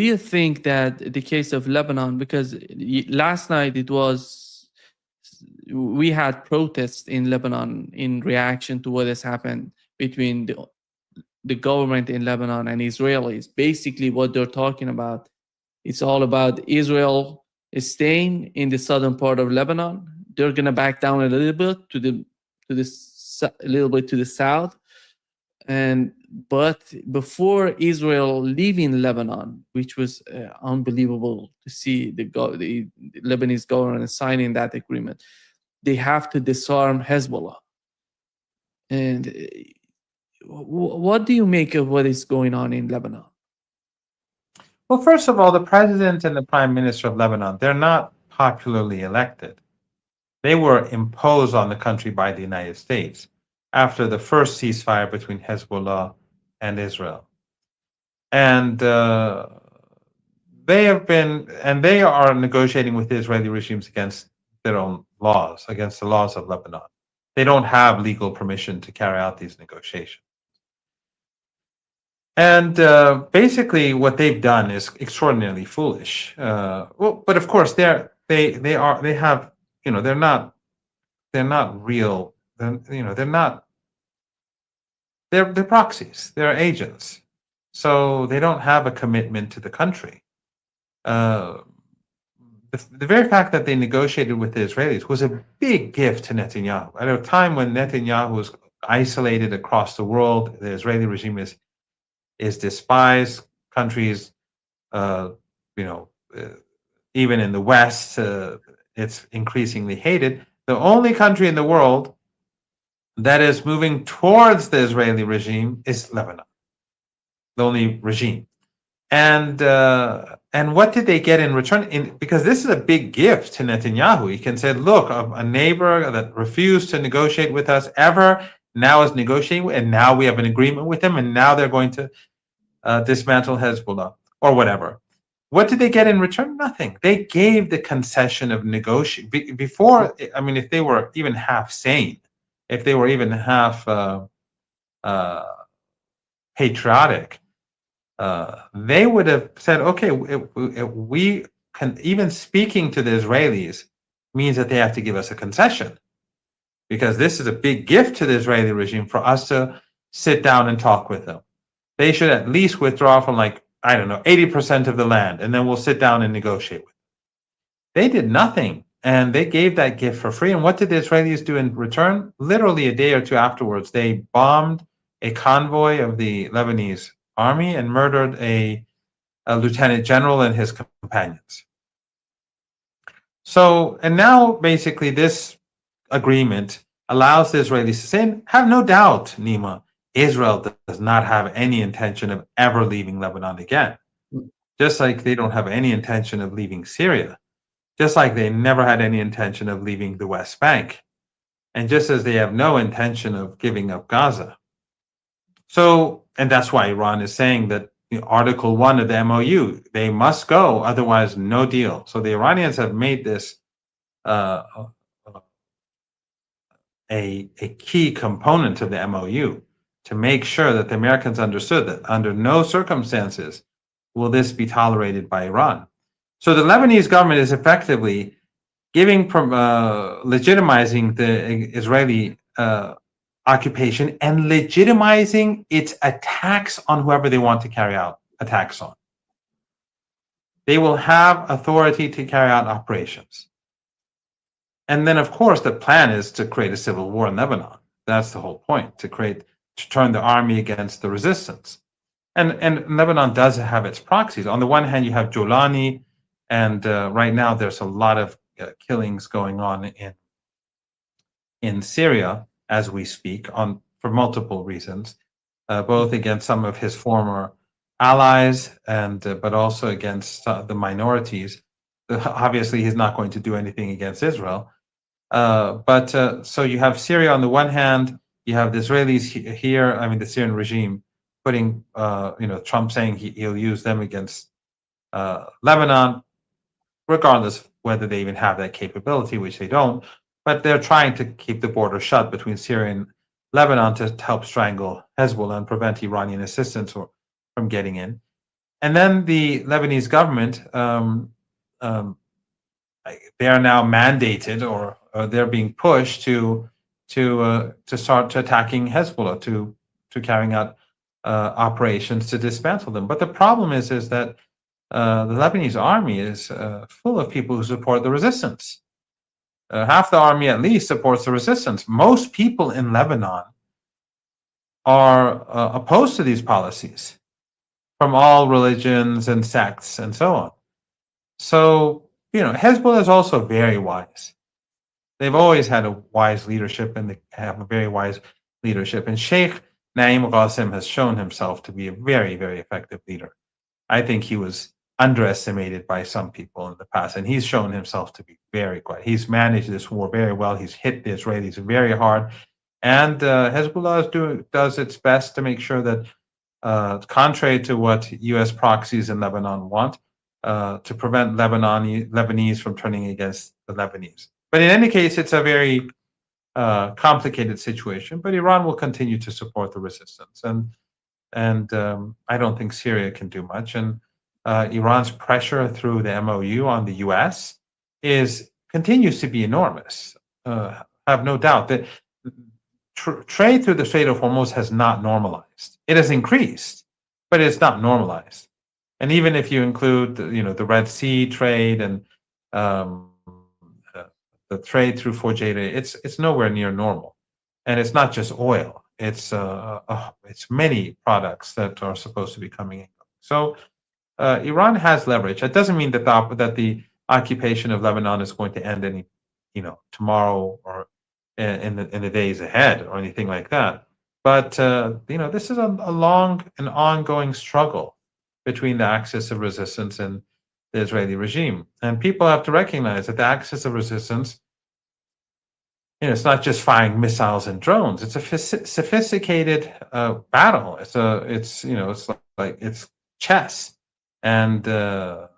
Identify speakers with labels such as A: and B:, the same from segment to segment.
A: do you think that the case of Lebanon, because last night we had protests in Lebanon in reaction to what has happened between the government in Lebanon and Israelis. Basically, what they're talking about, it's all about Israel staying in the southern part of Lebanon. They're gonna back down a little bit to the south, but before Israel leaving Lebanon, which was unbelievable to see the Lebanese government signing that agreement, they have to disarm Hezbollah. And what do you make of what is going on in Lebanon?
B: Well, first of all, the president and the prime minister of Lebanon, they're not popularly elected. They were imposed on the country by the United States after the first ceasefire between Hezbollah and Israel. And they are negotiating with the Israeli regimes against their own laws, against the laws of Lebanon. They don't have legal permission to carry out these negotiations. And basically, what they've done is extraordinarily foolish. Well, but of course, they're proxies. They're agents. So they don't have a commitment to the country. The very fact that they negotiated with the Israelis was a big gift to Netanyahu. At a time when Netanyahu was isolated across the world, the Israeli regime is despised. Countries, even in the West, it's increasingly hated. The only country in the world that is moving towards the Israeli regime is Lebanon, the only regime. And what did they get in return? Because this is a big gift to Netanyahu. He can say, look, a neighbor that refused to negotiate with us ever now is negotiating, and now we have an agreement with them, and now they're going to dismantle Hezbollah or whatever. What did they get in return? Nothing. They gave the concession of negotiation. Before, I mean, if they were even half sane, if they were even half patriotic, they would have said, okay, we can, even speaking to the Israelis means that they have to give us a concession, because this is a big gift to the Israeli regime for us to sit down and talk with them. They should at least withdraw from 80% of the land, and then we'll sit down and negotiate with them. They did nothing, and they gave that gift for free. And what did the Israelis do in return? Literally a day or two afterwards, they bombed a convoy of the Lebanese army and murdered a lieutenant general and his companions. So, and now basically this agreement allows the Israelis to say, have no doubt, Nima, Israel does not have any intention of ever leaving Lebanon again. Just like they don't have any intention of leaving Syria. Just like they never had any intention of leaving the West Bank. And just as they have no intention of giving up Gaza. So, and that's why Iran is saying that Article 1 of the MOU, they must go, otherwise no deal. So the Iranians have made this a key component of the MOU to make sure that the Americans understood that under no circumstances will this be tolerated by Iran. So the Lebanese government is effectively legitimizing the Israeli occupation and legitimizing its attacks on whoever they want to carry out attacks on. They will have authority to carry out operations. And then, of course, the plan is to create a civil war in Lebanon. That's the whole point, to turn the army against the resistance. And Lebanon does have its proxies. On the one hand, you have Jolani, and right now there's a lot of killings going on in Syria as we speak, for multiple reasons, both against some of his former allies but also against the minorities. Obviously, he's not going to do anything against Israel. So you have Syria on the one hand, you have the Israelis here, I mean the Syrian regime putting, Trump saying he'll use them against Lebanon, regardless of whether they even have that capability, which they don't. But they're trying to keep the border shut between Syria and Lebanon to help strangle Hezbollah and prevent Iranian assistance from getting in. And then the Lebanese government, they are now mandated, or they're being pushed to start attacking Hezbollah, to carrying out operations to dismantle them. But the problem is that the Lebanese army is full of people who support the resistance. Half the army, at least, supports the resistance. Most people in Lebanon are opposed to these policies from all religions and sects and so on. So, Hezbollah is also very wise. They've always had a wise leadership, and they have a very wise leadership. And Sheikh Naim Qasim has shown himself to be a very, very effective leader. I think he was underestimated by some people in the past, and he's shown himself to be very quiet. He's managed this war very well. He's hit the Israelis very hard, and Hezbollah does its best to make sure that, contrary to what U.S. proxies in Lebanon want, to prevent Lebanese from turning against the Lebanese. But in any case, it's a very complicated situation. But Iran will continue to support the resistance, and I don't think Syria can do much. And Iran's pressure through the MOU on the U.S. continues to be enormous. I have no doubt that trade through the Strait of Hormuz has not normalized. It has increased, but it's not normalized. And even if you include, the Red Sea trade and the trade through Fujairah, it's nowhere near normal. And it's not just oil; it's many products that are supposed to be coming in. So Iran has leverage. That doesn't mean that the occupation of Lebanon is going to end tomorrow or in the days ahead or anything like that. But this is a long and ongoing struggle between the axis of resistance and the Israeli regime. And people have to recognize that the axis of resistance, it's not just firing missiles and drones. It's a sophisticated battle. It's chess. And the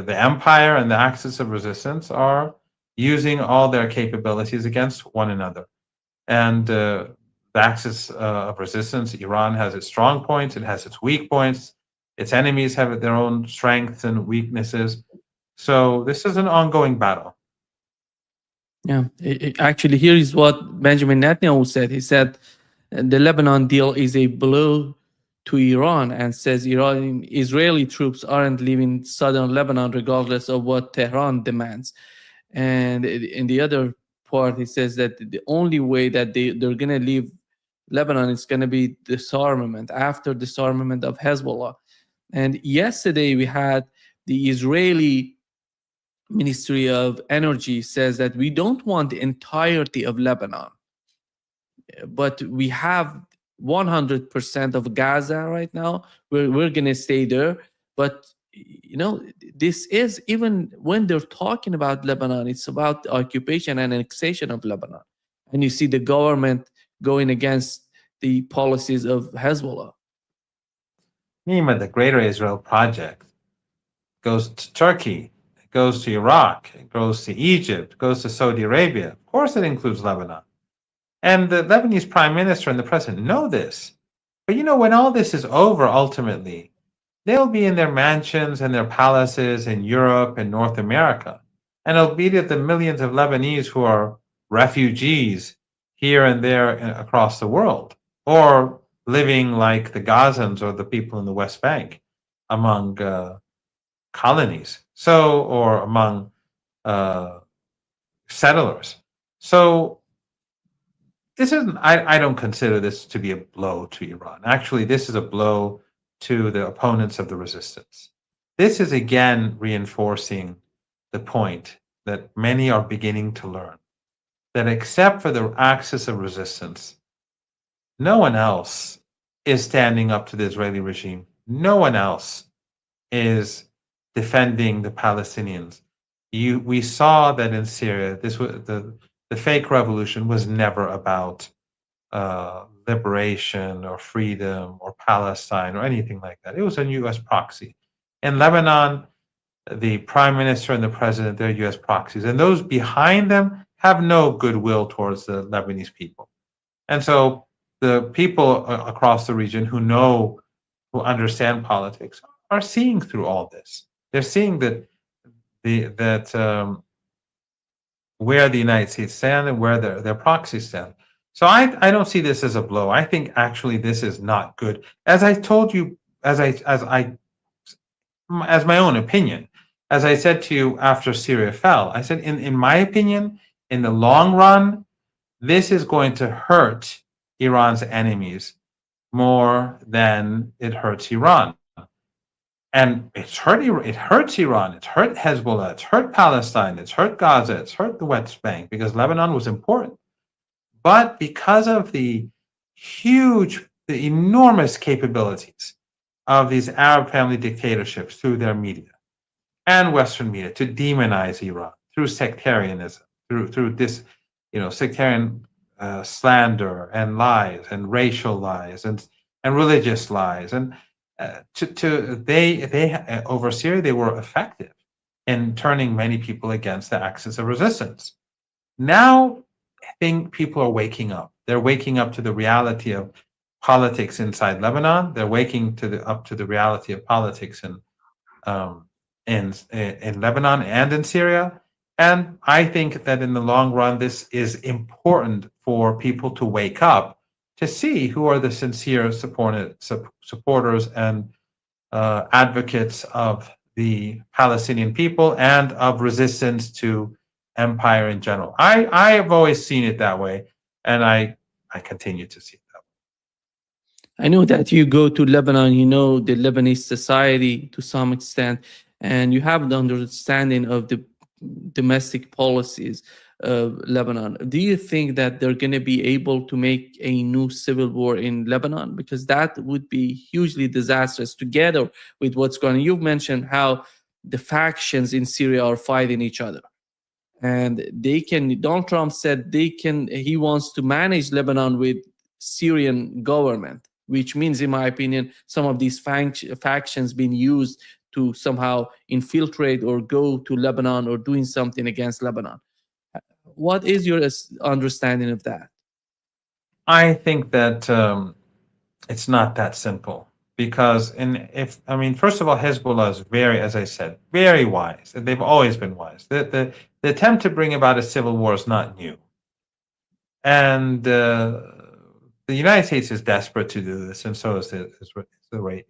B: empire and the axis of resistance are using all their capabilities against one another. And the axis of resistance, Iran has its strong points, it has its weak points. Its enemies have their own strengths and weaknesses. So this is an ongoing battle.
A: Yeah, actually, here is what Benjamin Netanyahu said. He said the Lebanon deal is a blow to Iran, and says Israeli troops aren't leaving southern Lebanon regardless of what Tehran demands. And in the other part, he says that the only way that they're going to leave Lebanon is going to be disarmament, after disarmament of Hezbollah. And yesterday we had the Israeli Ministry of Energy says that we don't want the entirety of Lebanon, but we have 100% of Gaza right now. We're going to stay there. But, this is, even when they're talking about Lebanon, it's about the occupation and annexation of Lebanon. And you see the government going against the policies of Hezbollah.
B: The Greater Israel Project goes to Turkey, it goes to Iraq, it goes to Egypt, it goes to Saudi Arabia. Of course, it includes Lebanon. And the Lebanese prime minister and the president know this. But when all this is over, ultimately, they'll be in their mansions and their palaces in Europe and North America. And it'll be that the millions of Lebanese who are refugees here and there across the world, or living like the Gazans or the people in the West Bank among colonies, or among settlers. So this isn't, I don't consider this to be a blow to Iran. Actually, this is a blow to the opponents of the resistance. This is again reinforcing the point that many are beginning to learn, that except for the axis of resistance, no one else is standing up to the Israeli regime. No one else is defending the Palestinians. We saw that in Syria, this was the fake revolution was never about liberation or freedom or Palestine or anything like that. It was a U.S. proxy. In Lebanon, the prime minister and the president, they're U.S. proxies, and those behind them have no goodwill towards the Lebanese people. And so the people across the region who understand politics are seeing through all this. They're seeing that where the United States stand and where their proxies stand. So I don't see this as a blow. I think actually this is not good. As I told you, as my own opinion, as I said to you after Syria fell, I said in my opinion, in the long run, this is going to hurt Iran's enemies more than it hurts Iran. And it hurts Iran, it's hurt Hezbollah, it's hurt Palestine, it's hurt Gaza, it's hurt the West Bank, because Lebanon was important. But because of the enormous capabilities of these Arab family dictatorships through their media and Western media to demonize Iran through sectarianism, through this, sectarian slander and lies and racial lies and religious lies, and over Syria they were effective in turning many people against the axis of resistance. Now I think people are waking up. They're waking up to the reality of politics inside Lebanon. They're waking up to the reality of politics in Lebanon and in Syria. And I think that in the long run, this is important for people to wake up to see who are the sincere supporters and advocates of the Palestinian people and of resistance to empire in general. I have always seen it that way, and I continue to see it that way.
A: I know that you go to Lebanon, you know the Lebanese society to some extent, and you have the understanding of the domestic policies of Lebanon. Do you think that they're going to be able to make a new civil war in Lebanon? Because that would be hugely disastrous together with what's going on. You've mentioned how the factions in Syria are fighting each other. And Donald Trump said he wants to manage Lebanon with Syrian government, which means, in my opinion, some of these factions being used to somehow infiltrate or go to Lebanon or doing something against Lebanon. What is your understanding of that?
B: I think that it's not that simple, because first of all, Hezbollah is very, as I said, very wise. They've always been wise. The attempt to bring about a civil war is not new, and the United States is desperate to do this, and so is the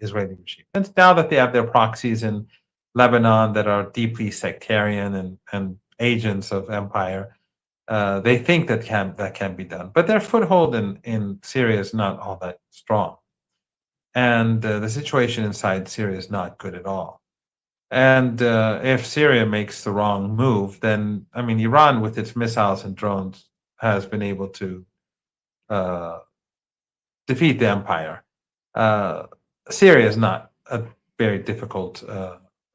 B: Israeli regime. And now that they have their proxies in Lebanon that are deeply sectarian and agents of empire, they think that can be done. But their foothold in Syria is not all that strong, and the situation inside Syria is not good at all. And if Syria makes the wrong move, then Iran with its missiles and drones has been able to defeat the empire. Syria is not a very difficult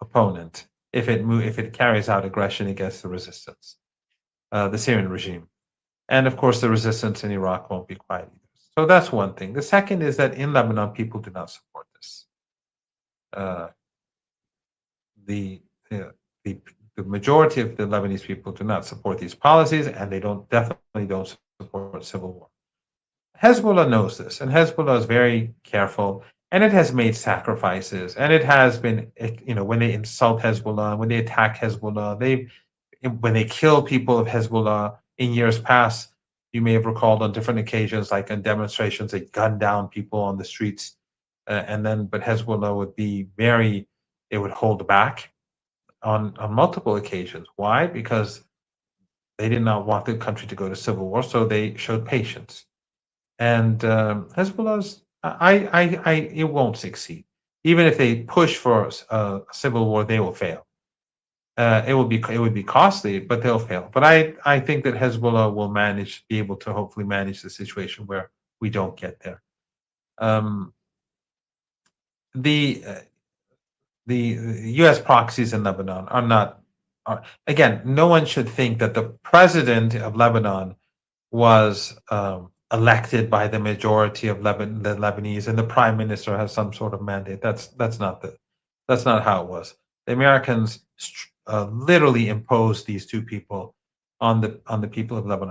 B: opponent if it carries out aggression against the resistance, the Syrian regime, and of course the resistance in Iraq won't be quiet either. So that's one thing. The second is that in Lebanon people do not support this. The majority of the Lebanese people do not support these policies, and they definitely don't support civil war. Hezbollah knows this, and Hezbollah is very careful, and it has made sacrifices, and it has been, when they insult Hezbollah, when they attack Hezbollah, when they kill people of Hezbollah in years past, you may have recalled on different occasions, like on demonstrations, they gunned down people on the streets, but Hezbollah would hold back on multiple occasions. Why? Because they did not want the country to go to civil war, so they showed patience. And Hezbollah's, it won't succeed. Even if they push for a civil war, they will fail. It would be costly, but they'll fail. But I think that Hezbollah will be able to hopefully manage the situation where we don't get there. The U.S. proxies in Lebanon again, no one should think that the president of Lebanon was elected by the majority of the Lebanese, and the prime minister has some sort of mandate. That's not how it was. The Americans literally imposed these two people on the people of Lebanon.